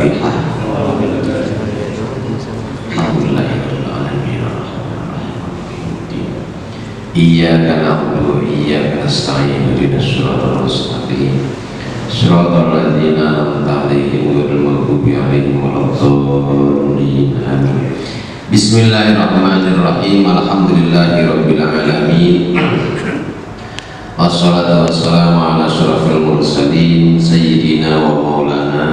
Al-Fatihah. Iyyaka na'budu wa iyyaka nasta'in ihdinas siratal mustaqim siratal ladzina an'amta 'alaihim ghairil maghdubi 'alaihim waladdallin. Amin. Bismillahirrahmanirrahim. Alhamdulillahirabbil alamin. Wassalatu wassalamu ala asyrafil mursalin sayyidina wa maulana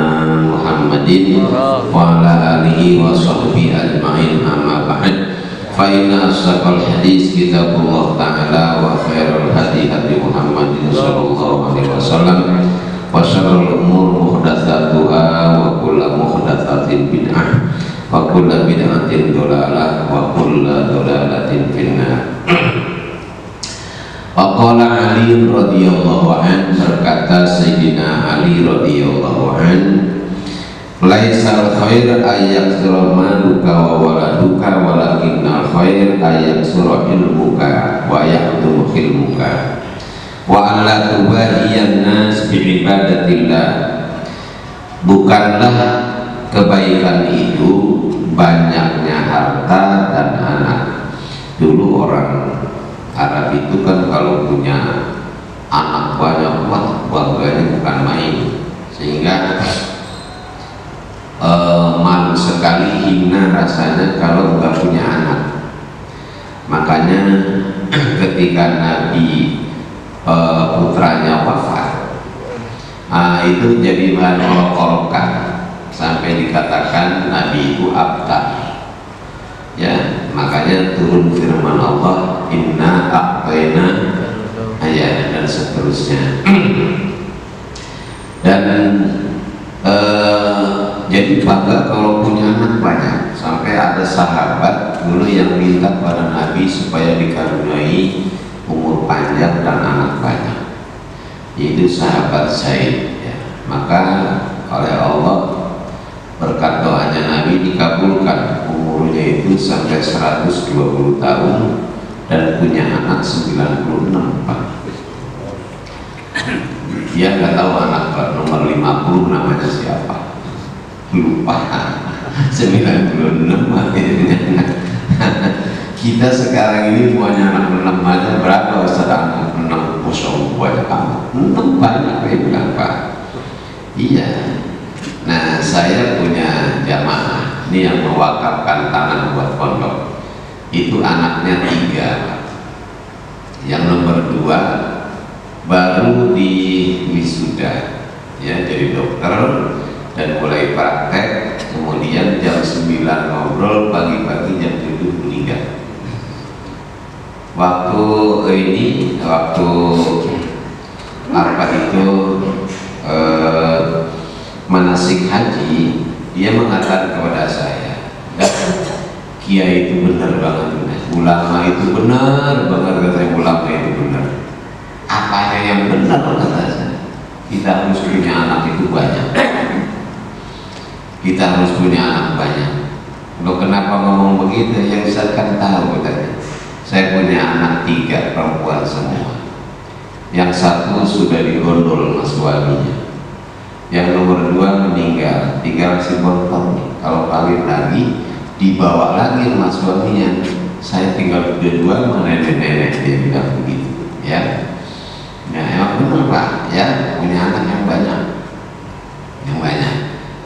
Muhammadin wa ala alihi wa sahbihi ajma'in, amma ba'd. Fa inna asdaqal hadis kitabullah ta'ala wa khairul hadi hadi Muhammadin sallallahu alaihi wasallam wa syarrul umur muhdatsatuha wa kullu muhdatsatin bid'ah wa kullu bid'atin dhalalah wa kullu dhalalatin finnar. Waqala Ali radhiyallahu an, berkata Sayyidina Ali radhiyallahu an, laisal khair ayaksura maluka wa waladuka walakinnal khair ayaksura ilmuka wa yaqdumu khilmuka wa alla tubahiyan nas bi'ibadatillah. Bukanlah kebaikan itu banyaknya harta dan anak. Dulu orang Arab itu kan kalau punya anak banyak, wah bangganya bukan main, sehingga malu sekali, hina rasanya kalau nggak punya anak. Makanya ketika Nabi putranya wafat, itu jadi bahan olok-olokan sampai dikatakan Nabi itu abtar. Ya, makanya turun firman Allah, inna a'tayna ayat, dan seterusnya. Dan jadi bangga kalau punya anak banyak, sampai ada sahabat dulu yang minta pada Nabi supaya dikaruniai umur panjang dan anak banyak, yaitu sahabat Zaid. Ya. Maka oleh Allah berkat doanya Nabi dikabulkan, umurnya itu sampai 120 tahun dan punya anak 96. Dia nggak tahu anak nomor 50 namanya siapa, lupa. 96 akhirnya. Kita sekarang ini punya anak 6 aja berapa Ustaz? Anak 6 kosong banyak amat, 6 banyak berapa? Iya. Nah, saya punya jamaah ini yang mewakafkan tanah buat pondok, itu anaknya 3. Yang nomor 2 baru di wisuda, ya, jadi dokter dan mulai praktek. Kemudian jam 9 ngobrol, pagi-pagi jam 7 meninggal. Waktu apa itu manasik haji, dia mengatakan kepada saya, Kiai itu benar banget, ulama itu benar banget, katanya ulama itu benar. Apanya yang benar, kata saya? Kita harus punya anak itu banyak. Kita harus punya anak banyak. Loh, kenapa ngomong begitu? Yang saya kan tahu katanya. Saya punya anak 3 perempuan semua. Yang 1 sudah digondol mas suaminya. Yang nomor 2 meninggal, tinggal si bontot. Kalau kawin lagi, dibawa lagi mas suaminya. Saya tinggal berdua sama nenek-nenek, dia bilang begitu. Ya. Ya, emang benar Pak, ya, punya anak yang banyak, yang banyak.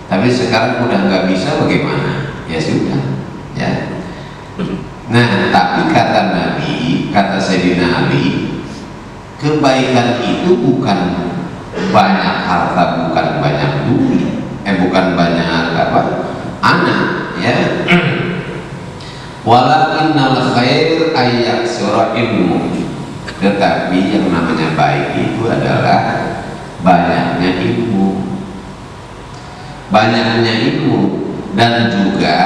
Tapi sekarang udah nggak bisa, bagaimana? Ya sudah, ya. Nah, tapi kata Nabi, kata Sayyidina Ali, kebaikan itu bukan banyak harta, bukan banyak duit, bukan banyak apa, anak, ya. Walakinnal khair ayaksura ilmu. Tetapi yang namanya baik itu adalah banyaknya ilmu, dan juga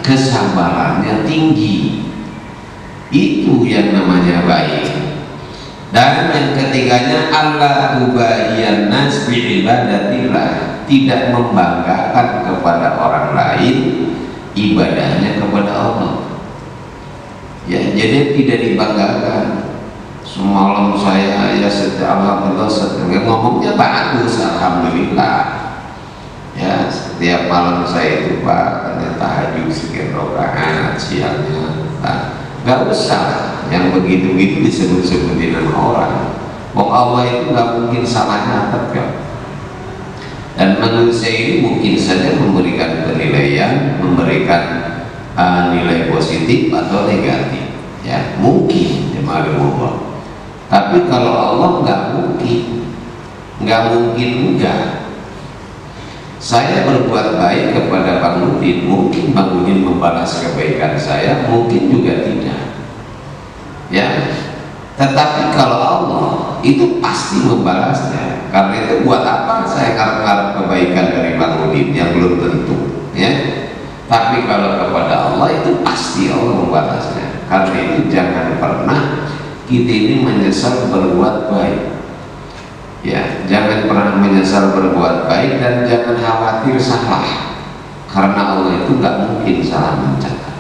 kesabarannya tinggi. Itu yang namanya baik. Dan yang ketiganya, Allah tubahiyan nas bi'ibadatillah, tidak membanggakan kepada orang lain ibadahnya kepada Allah. Ya, jadi tidak dibanggakan. Semalam saya ya alhamdulillah ngomongnya bagus, alhamdulillah. Ya, tiap malam saya itu Pak ternyata tahajud sekian rakaat siangnya. Nah, nggak usah yang begitu-begitu disebut-sebutin sama orang. Wong Allah itu nggak mungkin salah nyatet kan. Dan manusia ini mungkin saja memberikan penilaian, memberikan nilai positif atau negatif, ya mungkin jemaah Allah. Tapi kalau Allah nggak mungkin enggak. Saya berbuat baik kepada Bang Nudin, mungkin Bang Nudin membalas kebaikan saya, mungkin juga tidak, ya. Tetapi kalau Allah itu pasti membalasnya. Karena itu buat apa saya ngarep-ngarep kebaikan dari Bang Nudin yang belum tentu, ya. Tapi kalau kepada Allah itu pasti Allah membalasnya. Karena itu jangan pernah kita ini menyesal berbuat baik, ya. Jangan pernah menyesal berbuat baik dan jangan khawatir salah, karena Allah itu nggak mungkin salah mencatat.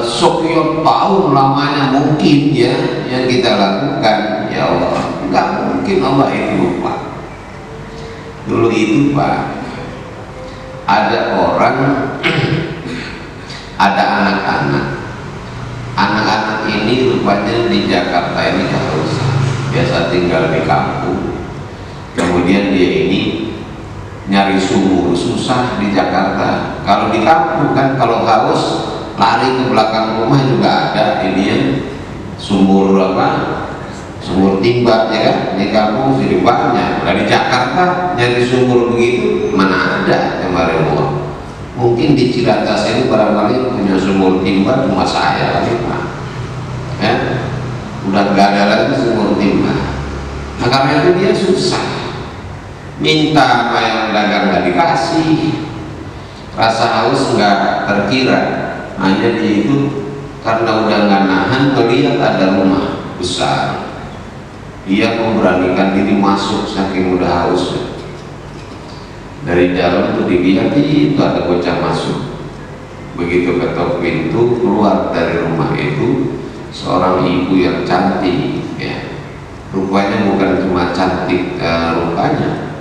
Sekian tahun lamanya mungkin ya yang kita lakukan, ya Allah nggak mungkin Allah itu lupa. Dulu itu Pak, ada orang ada anak-anak ini rupanya di Jakarta ini kehausan, biasa tinggal di kampung, kemudian dia ini nyari sumur susah di Jakarta. Kalau di kampung kan kalau haus lari ke belakang rumah juga ada ini ya, sumur sumur timba, ya kan. Di kampung jadi banyak. Dari Jakarta nyari sumur begitu mana ada kemarin Allah. Mungkin di Cilatas ini barangkali punya sumur timba cuma saya kali Pak, ya udah nggak ada lagi sumur timba. Nah karena itu dia susah, minta sama yang dagang nggak dikasih, rasa haus nggak terkira. Hanya dia itu karena udah nggak nahan, melihat ada rumah besar, dia memberanikan diri masuk saking udah haus. Dari dalam tuh dilihat itu ada bocah masuk. Begitu ketok pintu, keluar dari rumah itu seorang ibu yang cantik, ya. Rupanya bukan cuma cantik rupanya,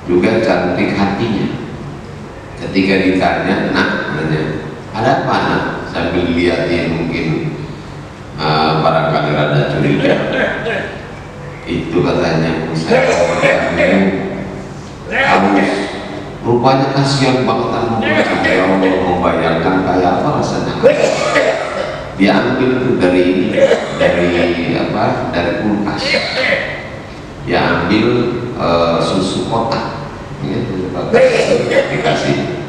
juga cantik hatinya. Ketika ditanya, "Nak," nanya, "ada apa nak?" Sambil liatin mungkin barangkali rada curiga. Itu katanya, "Saya harus." Rupanya kasihan banget sama bocah. Ya Allah, membayangkan kayak apa rasanya. Dia ambil itu dari kulkas. Dia ambil susu kotak, gitu, dikasih.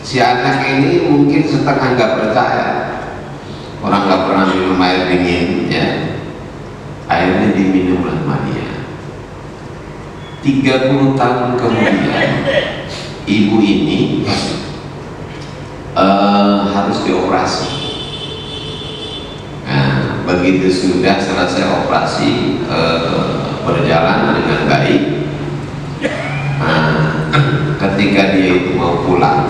Si anak ini mungkin setengah nggak percaya, orang nggak pernah minum air dingin, ya. Airnya diminum sama dia. 30 tahun kemudian ibu ini harus dioperasi. Nah, begitu sudah selesai operasi, berjalan dengan baik. Nah, ketika dia itu mau pulang,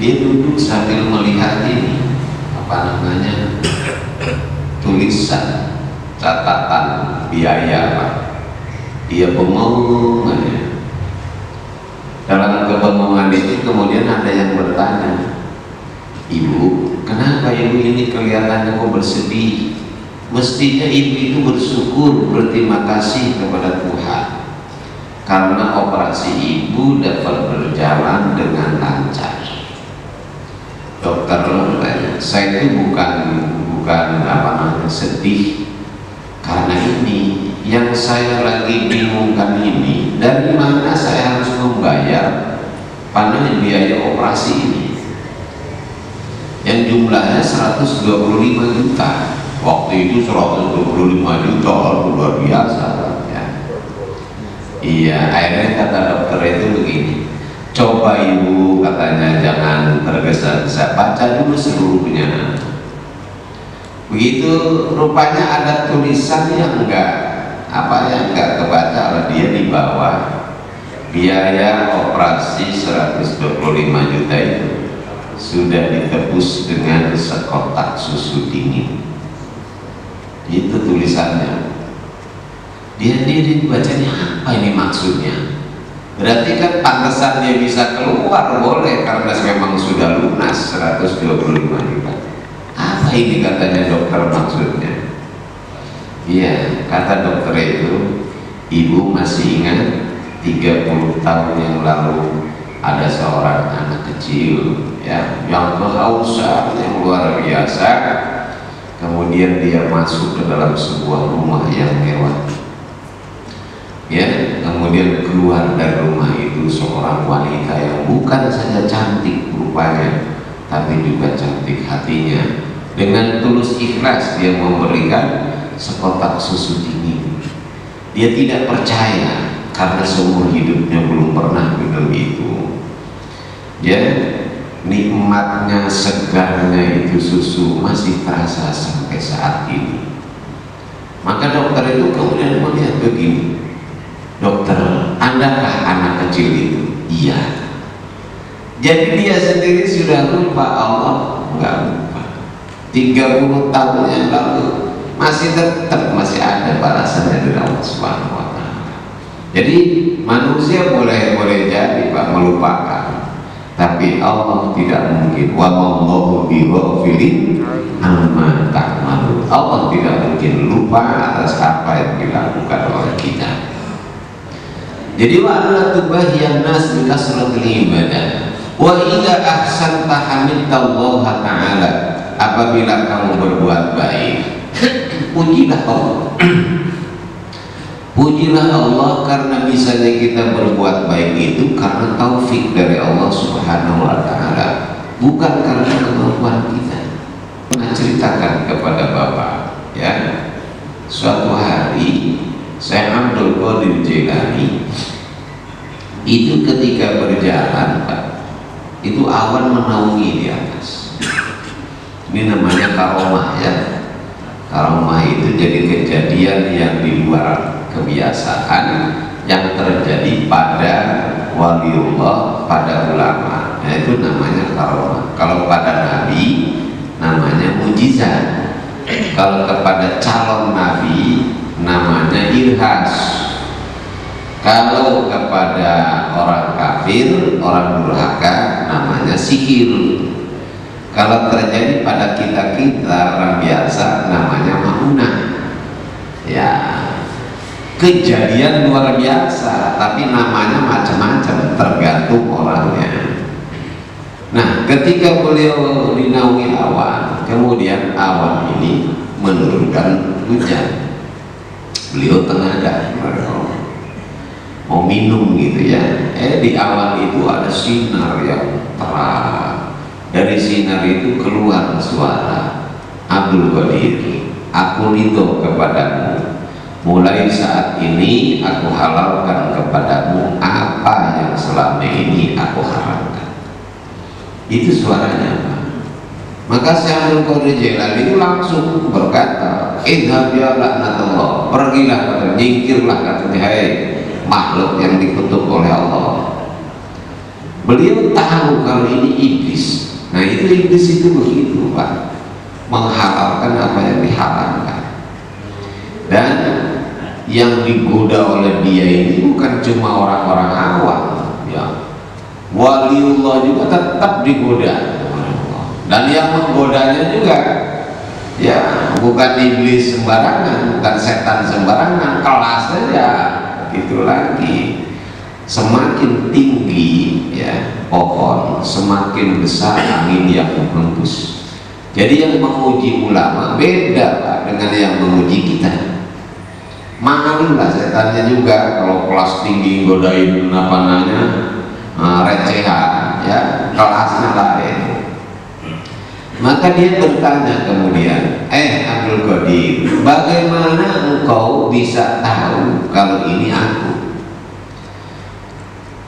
dia duduk sambil melihat ini tulisan catatan biaya Pak. Dia bengong aja. Dalam kebengongan itu kemudian ada yang bertanya, "Ibu, kenapa ibu ini kelihatannya kok bersedih? Mestinya ibu itu bersyukur, berterima kasih kepada Tuhan karena operasi ibu dapat berjalan dengan lancar." Dokter, saya itu bukan sedih karena ini. Yang saya lagi bingungkan ini, dari mana saya harus membayar biaya operasi ini yang jumlahnya 125 juta. Waktu itu 125 juta luar biasa, ya. Iya, akhirnya kata dokter itu begini, "Coba ibu," katanya, "jangan tergesa-gesa, baca dulu seluruhnya." Begitu rupanya ada tulisan yang enggak kebaca oleh dia di bawah, biaya operasi 125 juta itu sudah ditebus dengan sekotak susu dingin. Itu tulisannya. Dia bacanya apa ini maksudnya? Berarti kan pantesan dia bisa keluar boleh karena memang sudah lunas 125 juta. Apa ini katanya dokter maksudnya? Iya, kata dokter itu, ibu masih ingat 30 tahun yang lalu ada seorang anak kecil ya, yang kehausan yang luar biasa, kemudian dia masuk ke dalam sebuah rumah yang mewah ya, kemudian keluar dari rumah itu seorang wanita yang bukan saja cantik rupanya tapi juga cantik hatinya. Dengan tulus ikhlas dia memberikan sekotak susu dingin. Dia tidak percaya karena seumur hidupnya belum pernah minum itu ya, nikmatnya, segarnya itu susu masih terasa sampai saat ini. Maka dokter itu kemudian melihat begini, dokter, andakah anak kecil itu? Iya. Jadi dia sendiri sudah lupa, Allah enggak lupa. 30 tahun yang lalu masih tetap masih ada balasannya dari Allah Subhanahu wa Ta'ala. Jadi manusia boleh jadi Pak melupakan, tapi Allah tidak mungkin. Wa mallahu bighafilin amma ta'malun. Allah tidak mungkin lupa atas apa yang dilakukan oleh kita. Jadi wa alla tubahiyan nas bi kasratil ibadah wa idza ahsanta hamidallahu ta'ala. Apabila kamu berbuat baik, pujilah Allah. Pujilah Allah karena misalnya kita berbuat baik itu karena taufik dari Allah Subhanahu wa Ta'ala, bukan karena kemampuan kita. Pernah ceritakan kepada Bapak ya, suatu hari Syekh Abdul Qadir Jailani itu ketika berjalan Pak, itu awan menaungi di atas. Ini namanya karomah ya. Karomah itu jadi kejadian yang di luar kebiasaan yang terjadi pada waliullah, pada ulama. Nah, itu namanya karomah. Kalau pada nabi namanya mujizat. Kalau kepada calon nabi namanya irhas. Kalau kepada orang kafir, orang durhaka namanya sihir. Kalau terjadi pada kita orang biasa namanya maunah ya, kejadian luar biasa tapi namanya macam-macam tergantung orangnya. Nah, ketika beliau dinaungi awan, kemudian awan ini menurunkan hujan. Beliau tengadah mau minum gitu ya, di awan itu ada sinar yang terang. Dari sinar itu keluar suara, Abdul Qadir, aku ridho kepadamu. Mulai saat ini aku halalkan kepadamu apa yang selama ini aku haramkan. Itu suaranya Pak. Maka Syekh Abdul Qadir Jailani itu langsung berkata, idhab ya laknatullah, pergilah, nyingkirlah katanya, hai makhluk yang dikutuk oleh Allah. Beliau tahu kalau ini iblis. Nah, itu iblis itu begitu Pak, menghalalkan apa yang diharamkan. Dan yang digoda oleh dia ini bukan cuma orang-orang awam ya, waliullah juga tetap digoda. Dan yang menggodanya juga ya bukan iblis sembarangan, bukan setan sembarangan, kelas saja gitu lagi. Semakin tinggi ya pohon, semakin besar angin yang menghembus. Jadi yang menguji ulama beda Pak dengan yang menguji kita. Mahalin lah setannya juga kalau kelas tinggi godain apa namanya recehan ya, kelasnya lain. Maka dia bertanya kemudian, Abdul Qadir, bagaimana engkau bisa tahu kalau ini aku?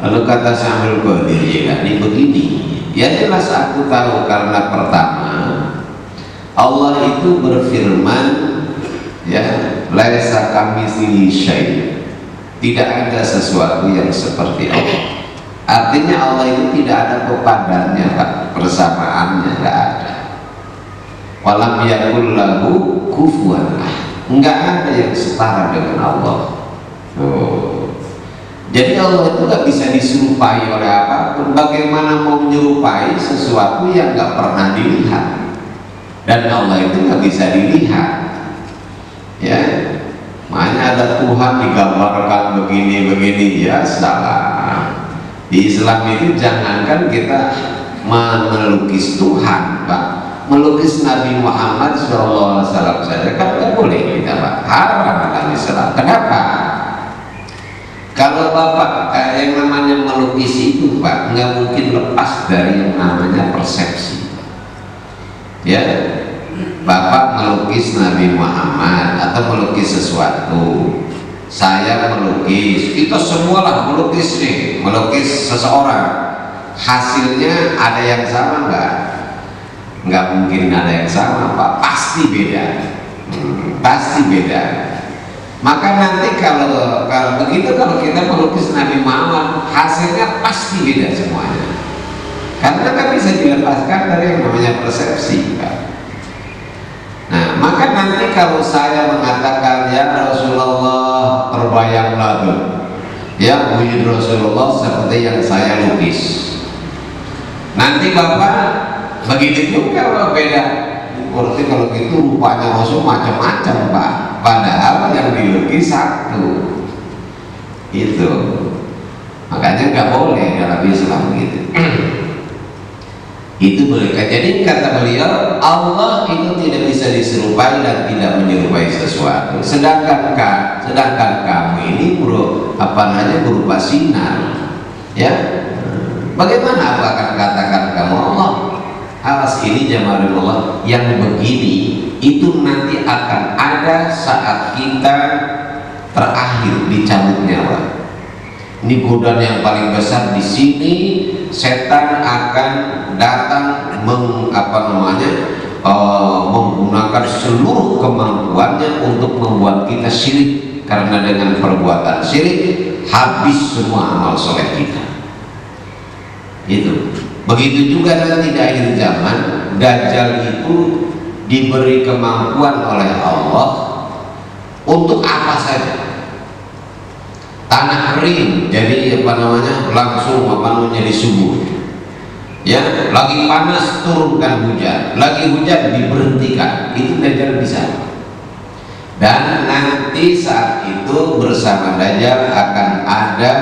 Lalu kata Syekh Abdul Qadir Jailani begini, ya jelas aku tahu karena pertama Allah itu berfirman ya, laisa kamitslihi syai', tidak ada sesuatu yang seperti Allah. Artinya Allah itu tidak ada pepadannya Pak, persamaannya tidak ada. Walam yakul lahu kufuwan ahad, enggak ada yang setara dengan Allah. Oh. Jadi Allah itu nggak bisa diserupai oleh apapun. Bagaimana mau menyerupai sesuatu yang nggak pernah dilihat? Dan Allah itu nggak bisa dilihat. Ya, makanya ada Tuhan digambarkan begini-begini, ya salah. Di Islam itu jangankan kita melukis Tuhan, Pak, melukis Nabi Muhammad SAW saja kan nggak boleh kita, Pak, haram dalam Islam. Kenapa? Kalau Bapak yang namanya melukis itu, Pak, nggak mungkin lepas dari yang namanya persepsi. Ya, Bapak melukis Nabi Muhammad atau melukis sesuatu, saya melukis, kita semualah melukis nih, melukis seseorang, hasilnya ada yang sama nggak? Nggak mungkin ada yang sama, Pak, pasti beda. Pasti beda. Maka nanti kalau begitu, kalau kita melukis Nabi Muhammad, hasilnya pasti beda semuanya, karena kan bisa dilepaskan dari yang namanya persepsi, Pak. Nah, maka nanti kalau saya mengatakan, ya Rasulullah, terbayanglah tuh, ya wujud Rasulullah seperti yang saya lukis. Nanti Bapak begitu juga, Pak, beda. Berarti kalau gitu rupanya Rasul macam-macam, Pak. Padahal yang dilukis satu. Itu. Makanya nggak boleh dalam Islam gitu. Itu mereka. Jadi kata beliau, Allah itu tidak bisa diserupai dan tidak menyerupai sesuatu. Sedangkan kamu ini berupa sinar, ya. Bagaimana aku akan katakan kamu Allah? Awas, ini jamalullah yang begini itu nanti akan ada saat kita terakhir dicabut nyawa. Ini godaan yang paling besar di sini. Setan akan datang menggunakan seluruh kemampuannya untuk membuat kita syirik, karena dengan perbuatan syirik habis semua amal soleh kita. Itu. Begitu juga nanti di akhir zaman, Dajjal itu diberi kemampuan oleh Allah untuk apa saja. Tanah kering jadi langsung disubur. Ya, lagi panas turunkan hujan, lagi hujan diberhentikan. Itu Dajjal bisa. Dan nanti saat itu bersama Dajjal akan ada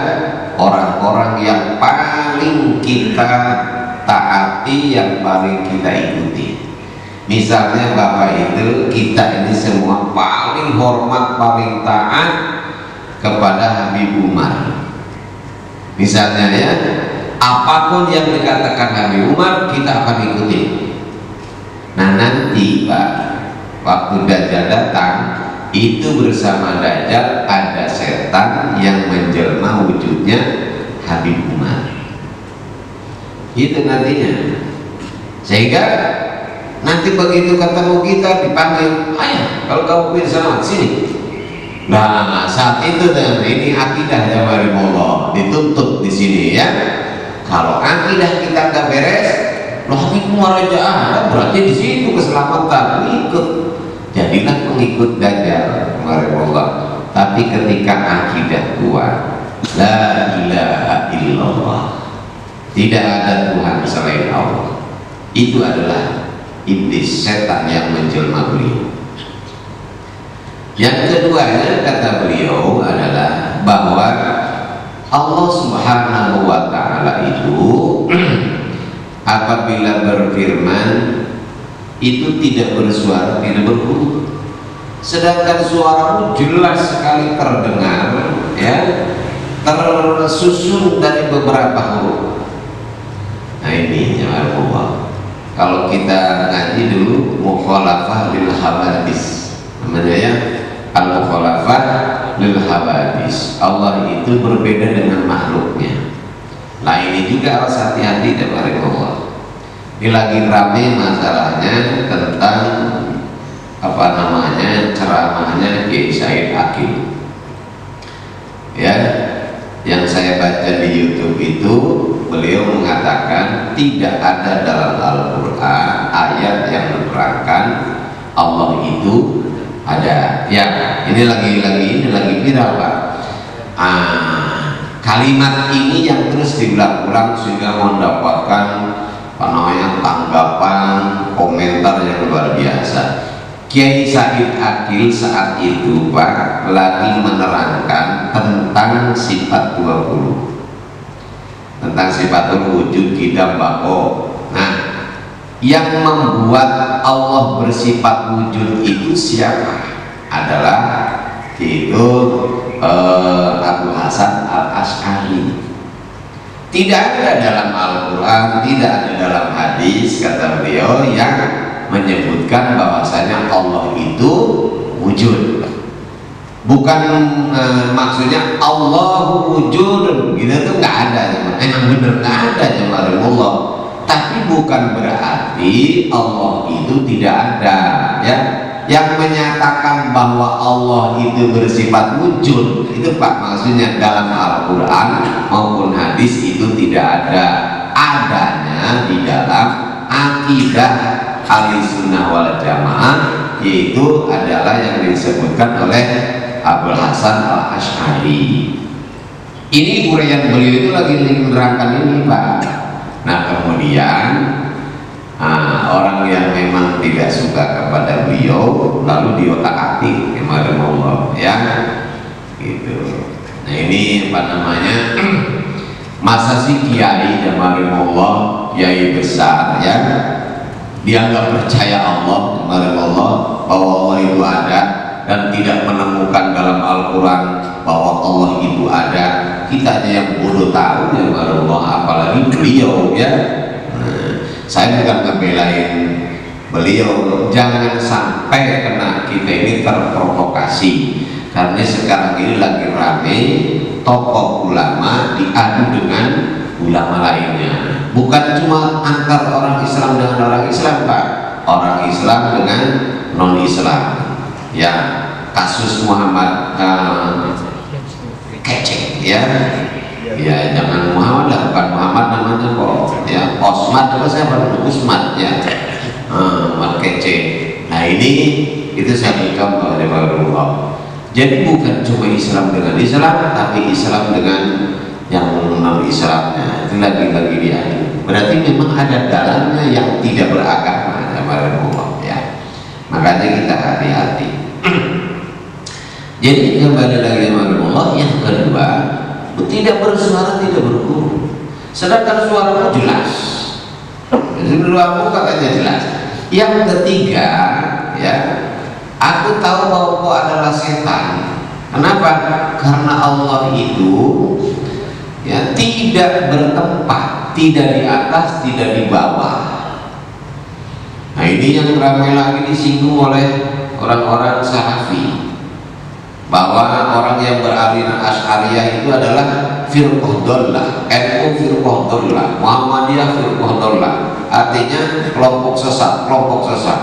orang-orang yang paling kita taati, yang paling kita ikuti. Misalnya Bapak itu, kita ini semua paling hormat, paling taat kepada Habib Umar. Misalnya, ya, apapun yang dikatakan Habib Umar kita akan ikuti. Nah nanti, Pak, waktu Dajjal datang, itu bersama Dajjal ada setan yang menjelma wujudnya Habib Umar. Itu nantinya. Sehingga nanti begitu ketemu kita dipanggil, ayo kalau kamu bisa selamat sini. Nah saat itu ini akidah jawarimullah dituntut di sini, ya. Kalau akidah kita nggak beres, loh Habib Umar aja ada, berarti di situ keselamatan. Ikut, jadilah pengikut Dajjal jawarimullah. Tapi ketika akidah kuat, la ilaha illallah, tidak ada Tuhan selain Allah, itu adalah iblis, setan yang menjelma beliau. Yang keduanya kata beliau adalah bahwa Allah Subhanahu wa ta'ala itu apabila berfirman itu tidak bersuara, tidak berhuruf, sedangkan suaramu jelas sekali terdengar, ya, tersusun dari beberapa huruf. Nah ini ya Allah, kalau kita ngaji dulu mukhalafah lil hawadis, namanya ya, al-mukhalafah lil hawadis. Allah itu berbeda dengan makhluknya. Nah ini juga harus hati-hati dari Allah. Ini lagi ramai masalahnya tentang ceramahnya Kiai Said Akil, ya, yang saya baca di YouTube itu. Beliau mengatakan tidak ada dalam Al-Quran ayat yang menerangkan Allah itu ada. Ya, ini lagi viral, Pak. Kalimat ini yang terus diulang-ulang sehingga mendapatkan tanggapan, komentar yang luar biasa. Kiai Said Akil saat itu Pak lagi menerangkan tentang sifat 20, tentang sifat wujud kita bako. Nah, yang membuat Allah bersifat wujud itu siapa? Adalah itu Abu Hasan Al-Asy'ari. Tidak ada dalam Al-Quran, tidak ada dalam hadis, kata beliau, yang menyebutkan bahwasanya Allah itu wujud. Bukan maksudnya Allah wujud gitu tuh nggak ada, emang bener nggak ada jemaah Allah. Tapi bukan berarti Allah itu tidak ada, ya. Yang menyatakan bahwa Allah itu bersifat wujud itu Pak maksudnya dalam Al-Quran maupun hadis itu tidak ada. Adanya di dalam akidah Ahlussunnah wal Jamaah, yaitu adalah yang disebutkan oleh Abu Hasan Al-Asy'ari. Ini uraian beliau itu lagi menerangkan ini Pak. Nah kemudian orang yang memang tidak suka kepada beliau lalu diotak-atik Allah ya gitu. Nah ini apa namanya, masa sih kiai Allah, kiai besar ya dianggap percaya Allah bahwa Allah itu ada dan tidak menemukan dalam Al-Quran bahwa Allah itu ada. Kita aja yang bodoh tahu ya Allah, apalagi beliau ya. Saya bukan ngebelain beliau, jangan sampai kena kita ini terprovokasi, karena sekarang ini lagi rame tokoh ulama diadu dengan ulama lainnya. Bukan cuma antar orang Islam dengan orang Islam Pak, orang Islam dengan non Islam ya. Kasus Muhammad kecek ya, ya jangan Muhammad lah, bukan Muhammad namanya kok ya, Osmat apa siapa, Usmat ya, kece. Nah ini itu saya contoh dari Allah. Jadi bukan cuma Islam dengan Islam, tapi Islam dengan yang non Islamnya itu lagi-lagi dia. Berarti memang ada dalamnya yang tidak beragama ya Allah ya. Makanya kita hati-hati. Jadi kembali lagi Allah yang kedua, tidak bersuara, tidak berguru. Sedangkan suaramu jelas. Suaramu katanya jelas. Yang ketiga, ya, aku tahu bahwa kau adalah setan. Kenapa? Karena Allah itu ya tidak bertempat, tidak di atas, tidak di bawah. Nah ini yang ramai lagi disinggung oleh orang-orang Salafi, bahwa orang yang beraliran Asy'ariyah itu adalah firqah dhallah, NU firqah dhallah, Muhammadiyah firqah dhallah, artinya kelompok sesat, kelompok sesat.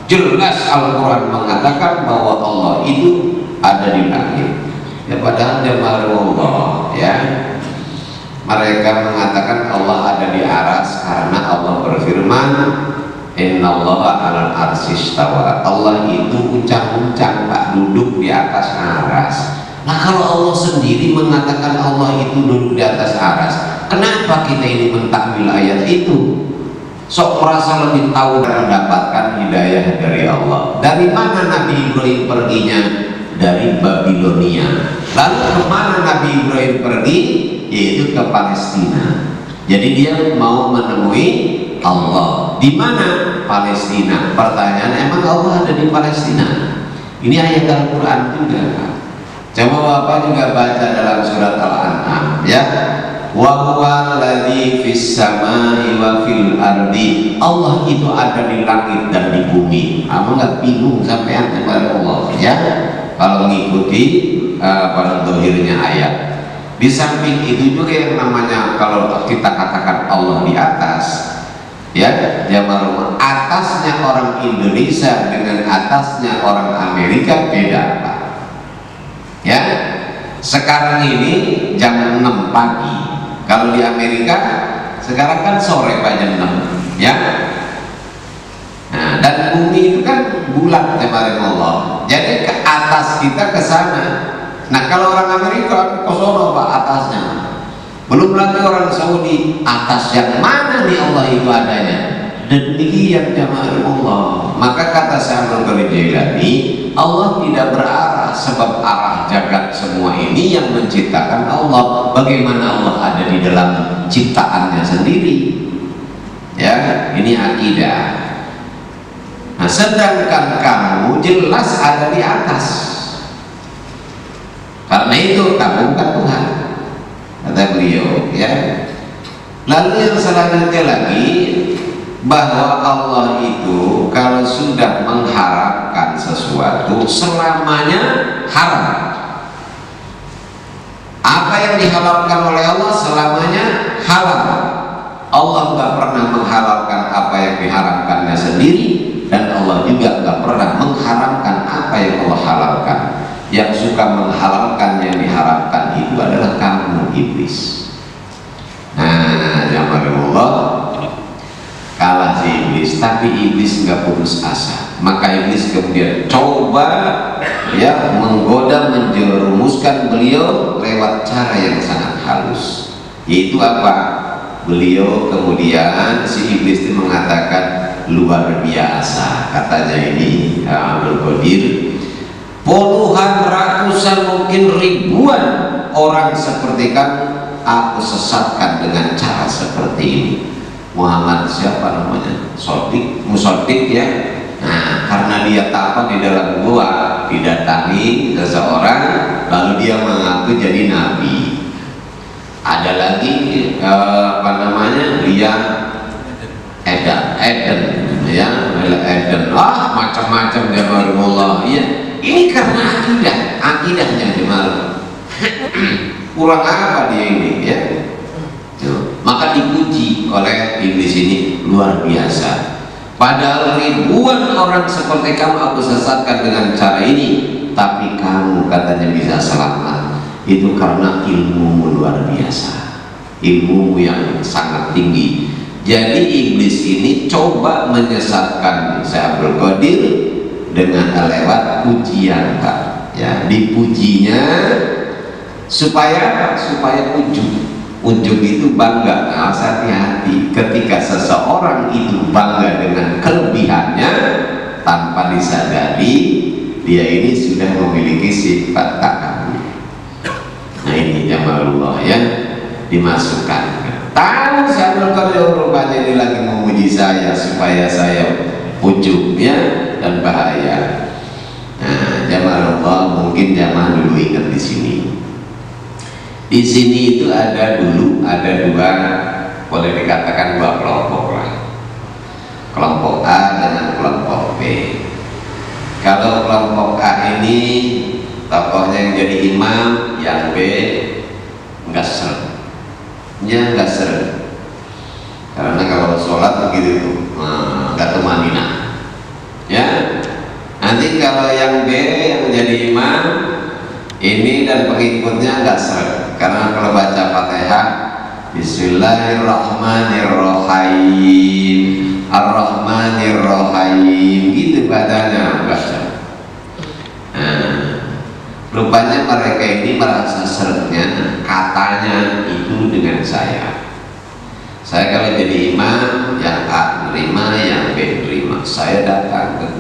Jelas Al-Quran mengatakan bahwa Allah itu ada di langit ya, padahal jemaah Allah ya, mereka mengatakan Allah ada di aras karena Allah berfirman innallaha 'alal arsy istawa. Allah itu uncang-uncang Pak, duduk di atas aras. Nah kalau Allah sendiri mengatakan Allah itu duduk di atas aras, kenapa kita ini mentakwil ayat itu? Sok merasa lebih tahu dan mendapatkan hidayah dari Allah. Dari mana Nabi Ibrahim perginya? Dari Babilonia. Lalu kemana Nabi Ibrahim pergi? Yaitu ke Palestina. Jadi dia mau menemui Allah. Di mana? Palestina. Pertanyaan, emang Allah ada di Palestina? Ini ayat Al-Quran juga. Coba Bapak juga baca dalam surat Al-An'am ya. Wa huwa alladzi fis samai wa fil ardi. Allah itu ada di langit dan di bumi. Kamu nggak bingung sampean kepada Allah ya? Kalau mengikuti pada dohirnya ayat. Di samping itu juga yang namanya kalau kita katakan Allah di atas ya, jamaah atasnya orang Indonesia dengan atasnya orang Amerika beda Pak ya. Sekarang ini jam 6 pagi, kalau di Amerika sekarang kan sore Pak, jam 6 ya. Nah, dan bumi itu kan bulat kemarin Allah, jadi ke atas kita ke sana Nah kalau orang Amerika kosono Pak atasnya, belum lagi orang Saudi, atas yang mana nih Allah itu adanya. Demikian jamaah Allah. Maka kata Syaikhul Qadir Jailani, Allah tidak berarah, sebab arah jagat semua ini yang menciptakan Allah. Bagaimana Allah ada di dalam ciptaannya sendiri? Ya, ini akidah. Nah, sedangkan kamu jelas ada di atas. Karena itu kamu bukan Tuhan, kata beliau. Ya. Lalu yang selanjutnya lagi, bahwa Allah itu kalau sudah mengharamkan sesuatu selamanya haram. Apa yang dihalalkan oleh Allah selamanya halal. Allah nggak pernah menghalalkan apa yang diharamkannya sendiri, dan Allah juga nggak pernah mengharamkan apa yang Allah halalkan. Yang suka menghalalkan yang diharamkan itu adalah kamu, iblis. Nah, jamaah Allah, kalah si iblis, tapi iblis nggak putus asa. Maka iblis kemudian coba ya menggoda, menjerumuskan beliau lewat cara yang sangat halus. Yaitu apa? Beliau kemudian, si iblis itu mengatakan, luar biasa katanya ini Abdul Qadir, puluhan, ratusan, mungkin ribuan orang seperti kamu aku sesatkan dengan cara seperti ini. Muhammad siapa namanya? Musodik ya. Nah, karena dia tampak di dalam gua, didatangi seseorang, lalu dia mengaku jadi nabi. Ada lagi apa namanya? Dia Eden ya, Eden. Macam-macam dia Allah. Iya. Ini karena akidahnya jemaah. Kurang apa dia ini ya? Maka dipuji oleh iblis ini luar biasa. Padahal ribuan orang seperti kamu aku sesatkan dengan cara ini, tapi kamu katanya bisa selamat. Itu karena ilmumu luar biasa, ilmumu yang sangat tinggi. Jadi iblis ini coba menyesatkan Syaikhul Qadir dengan lewat pujian, Pak. Ya, dipujinya supaya ujub itu bangga. Nah, hati-hati ketika seseorang itu bangga dengan kelebihannya tanpa disadari dia ini sudah memiliki sifat takabur. Nah ini jamalullah yang dimasukkan. Tahu Syaikhul Qadir rupanya ini lagi memuji saya supaya saya ujub ya, dan bahaya. Nah jamalullah, mungkin jamaah dulu ingat di sini. Di sini itu dulu ada dua, boleh dikatakan dua kelompok lah. Kelompok A dengan kelompok B. Kalau kelompok A ini tokohnya yang jadi imam, yang B enggak seret. Ya enggak seret. Karena kalau sholat begitu tuh, enggak tumanina. Ya. Nanti kalau yang B yang menjadi imam ini dan pengikutnya enggak seret. Karena kalau baca Fatihah, Bismillahirrahmanirrahim, Ar-Rahmanirrahim, gitu bacanya baca. Nah, rupanya mereka ini merasa seretnya katanya itu dengan saya. Saya kalau jadi imam, yang A menerima, yang B menerima. Saya datang ke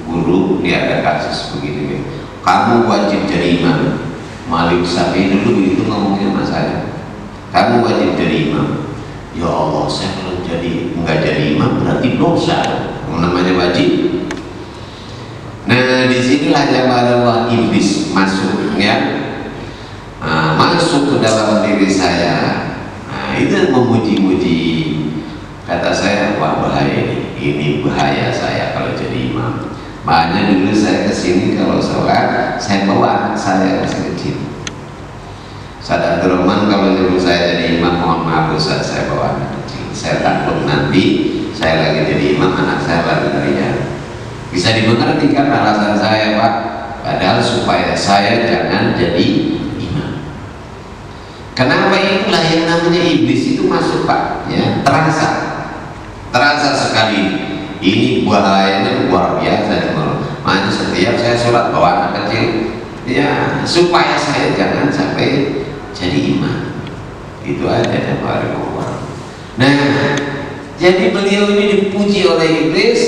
guru, dia ada kasus begini, kamu wajib jadi imam. Malik Syafi'i dulu itu ngomongnya sama saya, kamu wajib jadi imam. Ya Allah, saya kalau nggak jadi imam berarti dosa. Namanya wajib. Nah disinilah jamaah iblis masuk ya, masuk ke dalam diri saya. Nah itu memuji-muji. Kata saya, wah bahaya ini bahaya saya kalau jadi imam. Makanya dulu saya kesini kalau sholat, saya bawa anak saya masih kecil. Ustaz Abdurrahman kalau nyuruh saya jadi imam, mohon maaf Ustaz, saya bawa anak kecil. Saya takut nanti saya lagi jadi imam, anak saya lagi teriak. Bisa dimengerti kan alasan saya, Pak? Padahal supaya saya jangan jadi imam. Kenapa? Itulah yang namanya iblis itu masuk, Pak. Ya, terasa sekali. Ini bahayanya luar biasa. Makanya setiap saya sholat bawa anak kecil, ya supaya saya jangan sampai jadi imam. Itu aja jamaah Allah. Nah, jadi beliau ini dipuji oleh iblis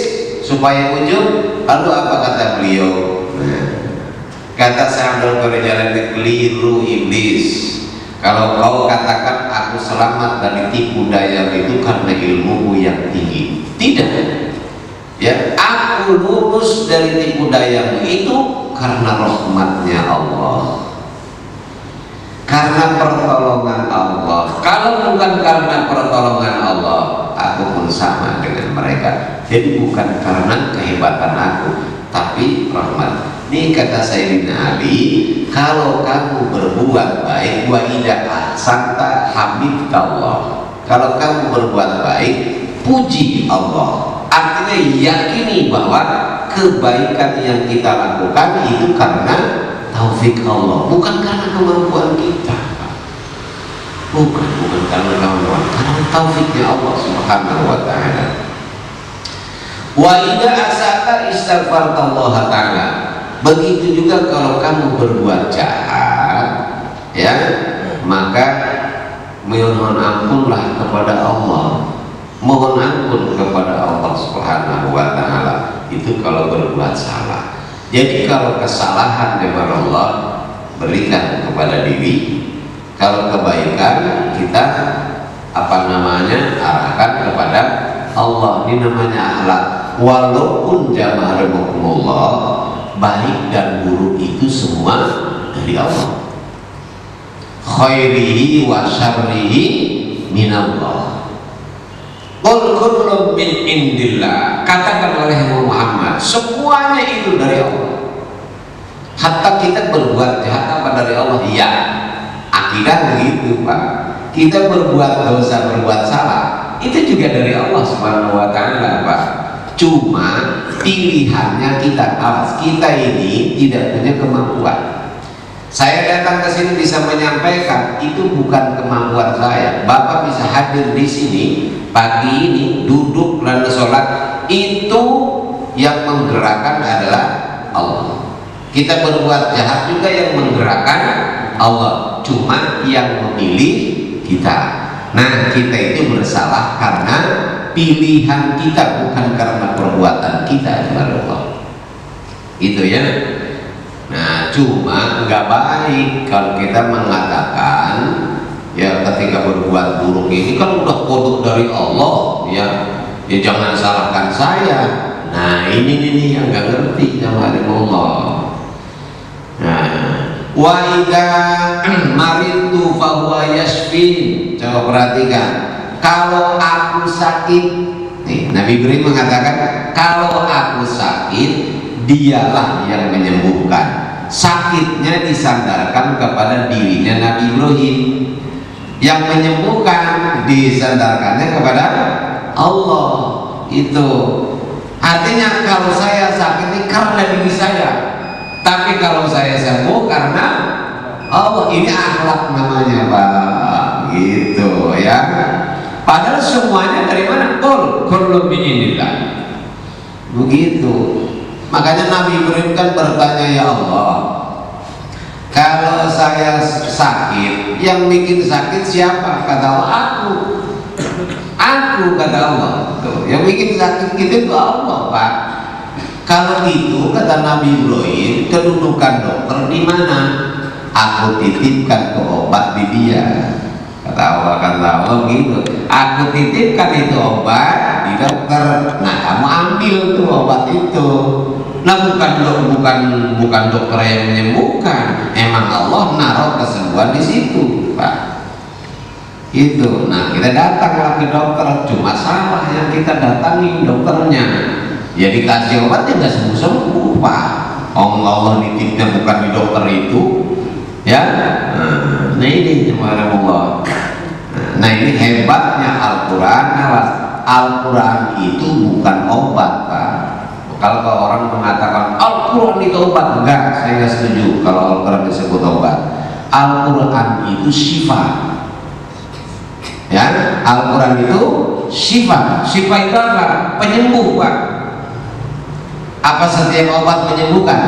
supaya ujub. Lalu apa kata beliau? Nah, kata Sa'ad al-Ghazali, keliru iblis. Kalau kau katakan aku selamat dari tipu daya itu karena ilmumu yang tinggi. Tidak. Ya, aku lulus dari tipu dayamu itu karena rahmatnya Allah, karena pertolongan Allah. Kalau bukan karena pertolongan Allah, aku pun sama dengan mereka. Jadi bukan karena kehebatan aku, tapi rahmat. Ini kata Sayyidina Ali, kalau kamu berbuat baik, wa idza ahsanta hamidallah. Kalau kamu berbuat baik, puji Allah. Artinya yakini bahwa kebaikan yang kita lakukan itu karena taufik Allah, bukan karena kemampuan kita. Bukan karena kemampuan, karena taufiknya Allah Subhanahu wa ta'ala. Wa idza asata istaghfarallah ta'ala. Begitu juga kalau kamu berbuat jahat, ya, maka mohon ampunlah kepada Allah. Mohon ampun kepada Allah Subhanahu wa ta'ala. Itu kalau berbuat salah. Jadi kalau kesalahan kepada Allah, berikan kepada diri. Kalau kebaikan kita arahkan kepada Allah. Ini namanya akhlak. Walaupun jamaahumullah, baik dan buruk itu semua dari Allah. Khairihi wa syarrihi minallah. Qul kullun min indillah. Katakan oleh Muhammad, semuanya itu dari Allah. Hatta kita berbuat jahat apa dari Allah? Ya, akidah begitu Pak. Kita berbuat dosa, berbuat salah, itu juga dari Allah Subhanahu wa ta'ala Pak. Cuma pilihannya kita, awas kita ini tidak punya kemampuan. Saya datang ke sini bisa menyampaikan, itu bukan kemampuan saya. Bapak bisa hadir di sini pagi ini, duduk lalu sholat, itu yang menggerakkan adalah Allah. Kita berbuat jahat juga yang menggerakkan Allah, cuma yang memilih kita. Nah, kita itu bersalah karena pilihan kita, bukan karena perbuatan kita kepada Allah. Gitu ya. Nah, cuma nggak baik kalau kita mengatakan ya ketika berbuat buruk ini kan udah kodok dari Allah, ya jangan salahkan saya. Nah, ini yang nggak ngerti sama Allah. Nah, wa idza maritu fa huwa yashfin. Coba perhatikan, kalau aku sakit, nih, Nabi Ibrahim mengatakan kalau aku sakit, dialah yang menyembuhkan. Sakitnya disandarkan kepada dirinya Nabi Ibrahim. Yang menyembuhkan disandarkannya kepada Allah. Itu artinya kalau saya sakit ini karena diri saya, tapi kalau saya sembuh karena Allah. Ini akhlak namanya Pak. Gitu ya. Padahal semuanya dari mana? Kullu min indillah. Begitu. Makanya Nabi Ibrahim kan bertanya, ya Allah, kalau saya sakit, yang bikin sakit siapa? Kata Allah, aku kata Allah. Tuh, yang bikin sakit kita itu Allah Pak. Kalau itu kata Nabi Ibrahim, kedudukan dokter di mana? Aku titipkan ke obat di dia. Kata Allah gitu. Aku titipkan itu obat di dokter. Nah, kamu ambil tuh obat itu. Nah, bukan dokter yang menyembuhkan. Emang Allah naruh kesembuhan di situ, Pak. Itu. Nah, kita datanglah ke dokter. Cuma salah yang kita datangi dokternya. Ya dikasih obatnya nggak sembuh-sembuh, Pak. Allah nitipnya bukan di dokter itu. Ya. Nah ini subhanallah. Nah ini hebatnya Al-Quran. Al-Quran itu bukan obat Pak. Kalau orang mengatakan Al-Quran itu obat, enggak, saya nggak setuju kalau Al-Quran disebut obat. Al-Quran itu syifa. Ya, Al-Quran itu syifa. Syifa itu apa? Penyembuh Pak. Apa setiap obat menyembuhkan?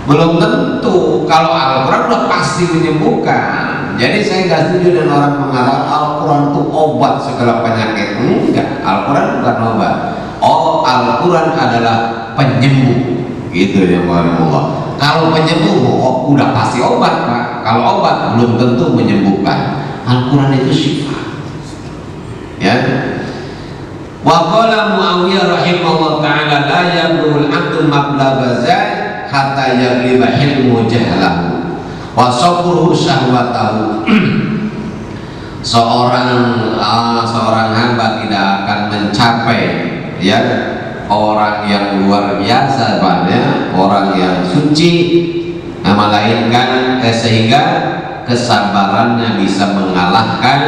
Belum tentu. Kalau Al-Quran udah pasti menyembuhkan. Jadi saya nggak setuju dengan orang mengatakan Al-Quran itu obat segala penyakit. Enggak, Al-Quran bukan obat. Oh, Al-Quran adalah penyembuh. Gitu ya, Allah. Kalau penyembuh, oh, udah pasti obat, Pak. Kalau obat belum tentu menyembuhkan. Al-Quran itu syifa. Ya. Wa qala Muawiyah rahimahullah ta'ala la yablugul 'abdu mablagha zalik hatta yagliba hilmu jahlahu wa sabruhu syahwatahu. Seorang hamba tidak akan mencapai ya orang yang luar biasa pada orang yang suci, melainkan sehingga kesabarannya bisa mengalahkan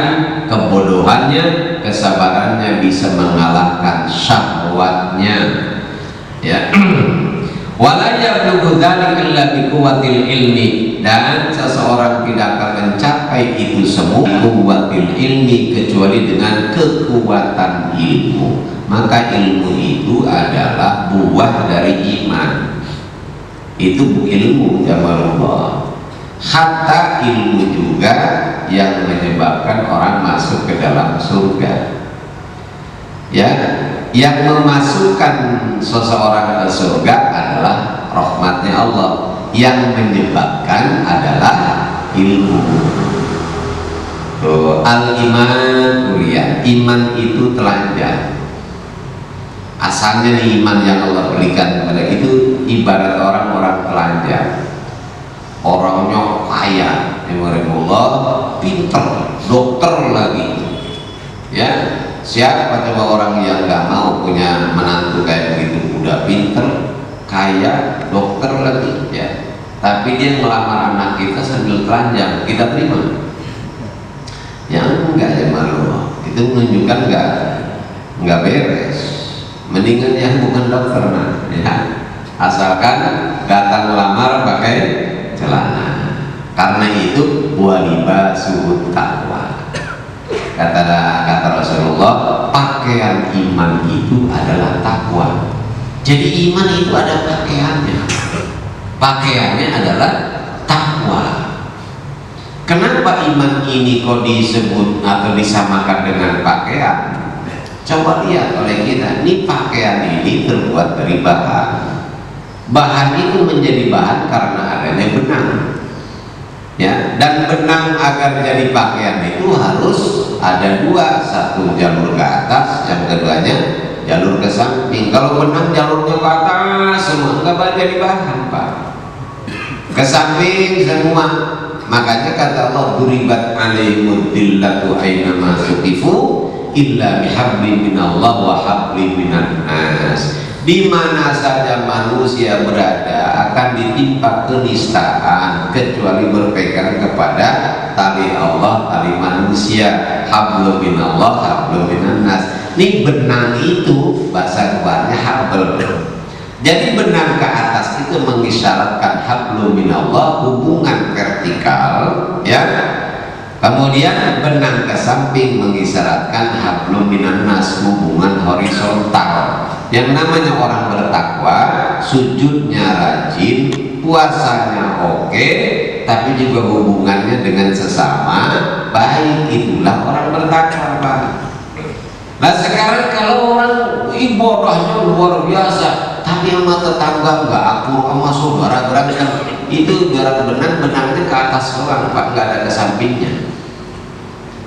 kebodohannya, kesabarannya bisa mengalahkan syahwatnya, ya. Wala yablughu dzalika illa bi quwwatil ilmi, dan seseorang tidak akan mencapai itu semua quwwatil ilmi kecuali dengan kekuatan ilmu. Maka ilmu itu adalah buah dari iman. Itu ilmu jamalullah. Hatta ilmu juga yang menyebabkan orang masuk ke dalam surga. Ya, yang memasukkan seseorang ke surga adalah rahmatnya Allah. Yang menyebabkan adalah ilmu. Al-iman kuliah. Iman itu telanjang. Asalnya nih iman yang Allah berikan kepada itu ibarat orang-orang telanjang. Orangnya kaya, Allah, pinter, dokter lagi, ya. Siapa coba orang yang nggak mau punya menantu kayak begitu, udah pinter, kaya, dokter lagi, ya. Tapi dia melamar anak kita sambil telanjang, kita terima? Ya enggak ya malu. Itu menunjukkan nggak beres. Mendingan yang bukan dokter, nah, ya. Asalkan datang melamar pakai celana. Karena itu walibasuhut taqwa. Kata Rasulullah, pakaian iman itu adalah takwa. Jadi iman itu ada pakaiannya. Pakaiannya adalah takwa. Kenapa iman ini kok disebut atau disamakan dengan pakaian? Coba lihat oleh kita, ini pakaian ini terbuat dari bahan. Bahan itu menjadi bahan karena adanya benang, ya. Dan benang agar jadi pakaian itu harus ada dua, satu jalur ke atas, yang keduanya jalur ke samping. Kalau benang jalurnya ke atas semua nggak bakal jadi bahan, Pak. Ke samping semua. Makanya kata Allah, duribat alaihimud dillatu ainama suqifu illa bihablin minallah wa hablin minan nas. Di mana saja manusia berada akan ditimpa kenistaan kecuali berpegang kepada tali Allah, tali manusia, hablum minallah, hablum minan nas. Ini benang itu bahasa luarnya habl. Jadi benang ke atas itu mengisyaratkan hablum minallah, hubungan vertikal, ya. Kemudian benang ke samping mengisyaratkan hablum minan nas, hubungan horizontal. Yang namanya orang bertakwa, sujudnya rajin, puasanya oke, tapi juga hubungannya dengan sesama baik. Itulah orang bertakwa, Pak. Nah sekarang kalau orang ibadahnya luar biasa, tapi sama tetangga nggak akur, sama saudara berantem, itu berat benangnya ke atas doang, Pak, nggak ada ke sampingnya.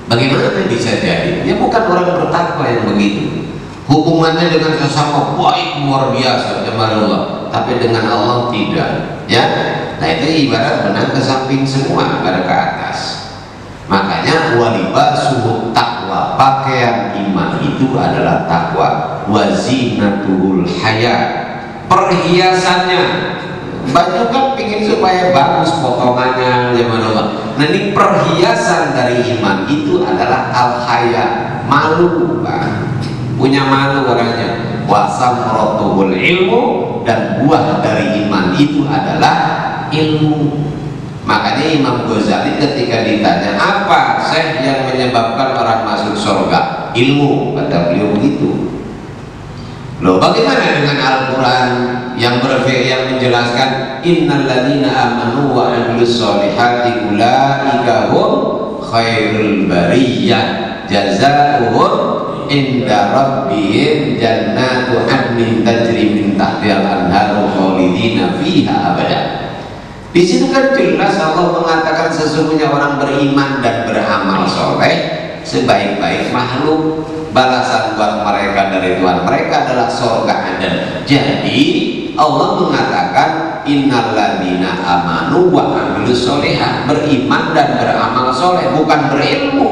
Bagaimana bisa jadi? Ya bukan orang bertakwa yang begitu. Hubungannya dengan sesama baik luar biasa, jamalullah, tapi dengan Allah tidak, ya. Nah itu ibarat benang ke samping semua, nggak ada ke atas. Makanya walibasuhut taqwa, pakaian iman itu adalah takwa. Wazinatul haya, perhiasannya. Baju kan pingin supaya bagus potongannya, jamalullah. Nah ini perhiasan dari iman itu adalah al-haya, malu, Pak. Punya malu orangnya. Wasamrotuhul ilmu, dan buah dari iman itu adalah ilmu. Makanya Imam Ghazali ketika ditanya apa Syekh yang menyebabkan orang masuk surga, ilmu, kata beliau begitu. Loh, bagaimana dengan Al-Quran yang menjelaskan innal ladzina amanu wa amilus solihati ulaika hum khairul bariyah jazaohum inda rabbihim jannatu adnin tajri min tahtihal anharu khalidina fiha abada. Di situ kan jelas Allah mengatakan sesungguhnya orang beriman dan beramal soleh sebaik-baik makhluk, balasan buat mereka dari Tuhan mereka adalah surga Aden. Jadi Allah mengatakan innalladzina amanu wa amilus solihat, beriman dan beramal soleh, bukan berilmu.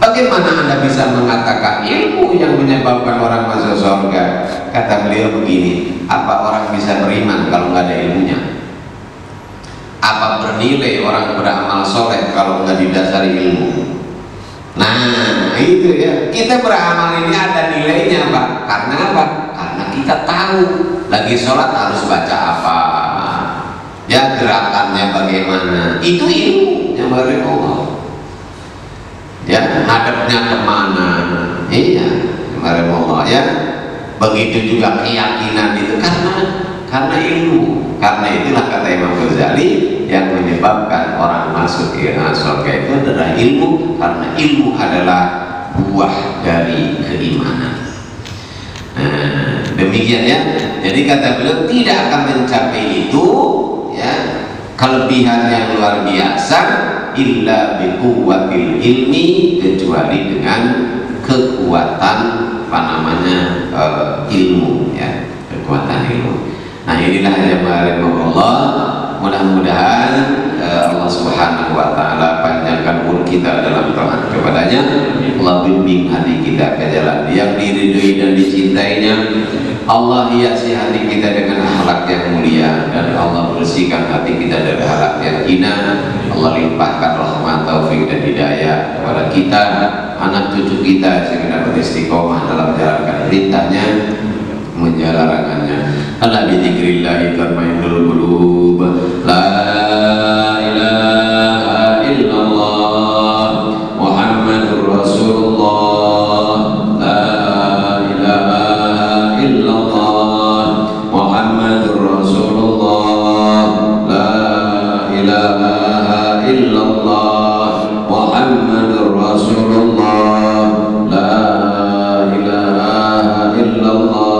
Bagaimana Anda bisa mengatakan ilmu yang menyebabkan orang masuk surga? Kata beliau begini, apa orang bisa beriman kalau nggak ada ilmunya? Apa bernilai orang beramal soleh kalau nggak didasari ilmu? Nah itu ya, kita beramal ini ada nilainya Pak. Karena apa? Karena kita tahu lagi sholat harus baca apa, ya gerakannya bagaimana, itu ilmu yang dari Allah. Ya hadapnya kemana, iya dari Allah ya. Begitu juga keyakinan itu karena ilmu. Karena itulah kata Imam Ghazali, yang menyebabkan orang masuk ke surga itu adalah ilmu, karena ilmu adalah buah dari keimanan. Nah, demikian ya. Jadi kata beliau tidak akan mencapai itu ya kelebihan yang luar biasa illa biquwwatil ilmi, kecuali dengan kekuatan apa namanya ilmu ya, kekuatan ilmu. Nah inilah yang Allah, mudah-mudahan Allah Subhanahu wa ta'ala panjangkan umur kita dalam taat kepadanya. Allah bimbing hati kita ke jalan yang diridhoi dan dicintainya. Allah hiasi hati kita dengan akhlak yang mulia, dan Allah bersihkan hati kita dari akhlak yang hina. Allah limpahkan rahmat, taufik dan hidayah kepada kita, anak cucu kita, sehingga dapat istiqomah dalam menjalankan perintahnya, menjalankannya. Ala bi dzikrillah tatma'innul qulub. La ilaha illallah Muhammadur Rasulullah. La ilaha illallah Muhammadur Rasulullah. La ilaha illallah Muhammadur Rasulullah. La ilaha illallah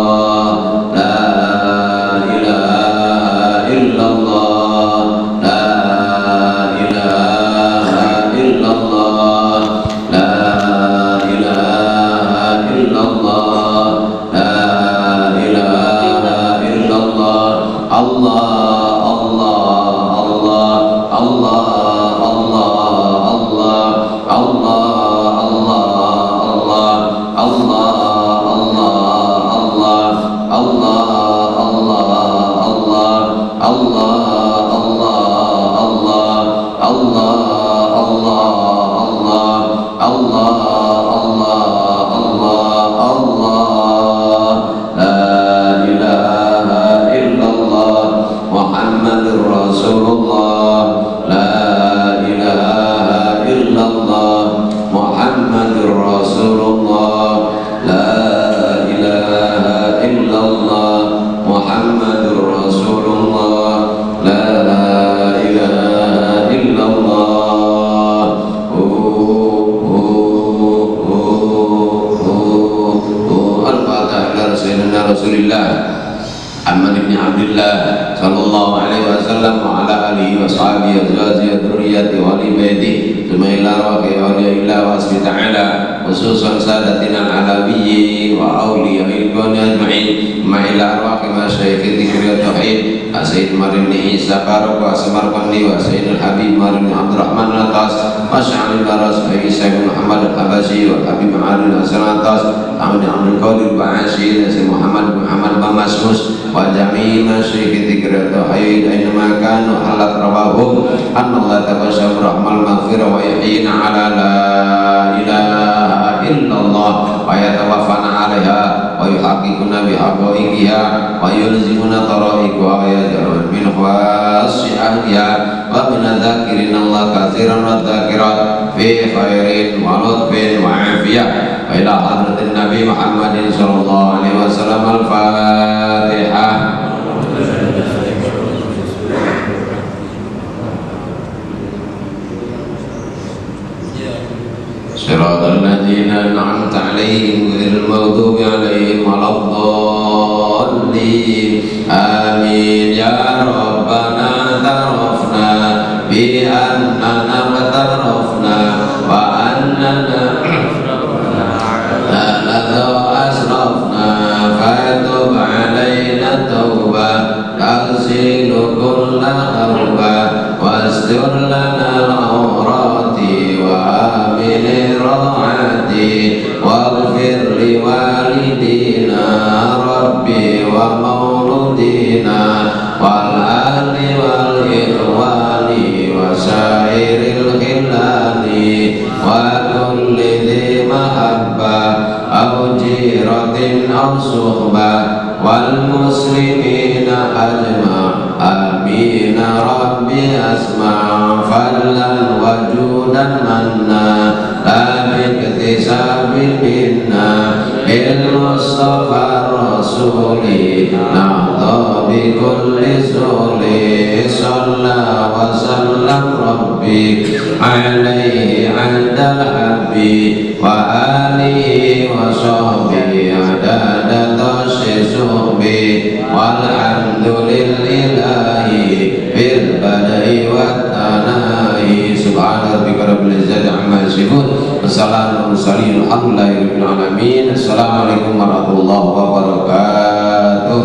khususan sadatina al-alawiyyin wa awliya'il qawni ajma'in ma'ila arwaqi masyayikhi dzikri tauhid Sayyid Marim bin Isa Barok wa Samarqandi wa Sayyid al-Habib Marim bin Abdurrahman al-Atas wa Sya'alil Baras wa Isa bin Muhammad al-Habashi wa Habib Ma'alil Hasan al-Atas Ahmad Abdul Qadir Ba'ashi Sayyid Muhammad Masmus wa jami'i masyayikhi dzikri tauhid aynama kanu halat rawahum annallaha tabashshara rahmal maghfirah wa yuhyina ala la ilaha illallah wa yatawaffana 'alaiha wa yuhaqqiquna bihaqaiqiha wa yulzimuna tara'iqa wa yaj'aluna min khawasi ahliha wa min dzakirina Allah katsiran wa dzakirat fi khairin wa lutfin wa afiyah wa ila hadratin nabi Nabi Muhammadin sallallahu alaihi wasallam. Al-Fatihah. Shiratal ladzina an'amta 'alaihim ghairil maghdubi 'alaihim waladdallin. Amin. Ya Rabbana tarafna bi annana matarafna wa annana asrafna fatub 'alaina tauba taghsilu kulla khawba wastur lana al-awrati wa amin raati waghfir li walidina rabbi wa mauludina wal ahli wal ikhwani wa syairil khilani wa kulli dhi mahabbah aw jiratin aw suhbah wal muslimina ajma' amin rabbi asma' fallan wajudan manna la biktisabin minna bil mustafa rasuli nahda bi kulli suli salla wa sallam rabbi alaihi andal habbi wa alihi wa sahbihi adada tasisuhbi walhamdulillahi bil badai wa tanahi subhana rabbika rabbil izzati amma yasifun wassalamu alaikum warahmatullahi wabarakatuh.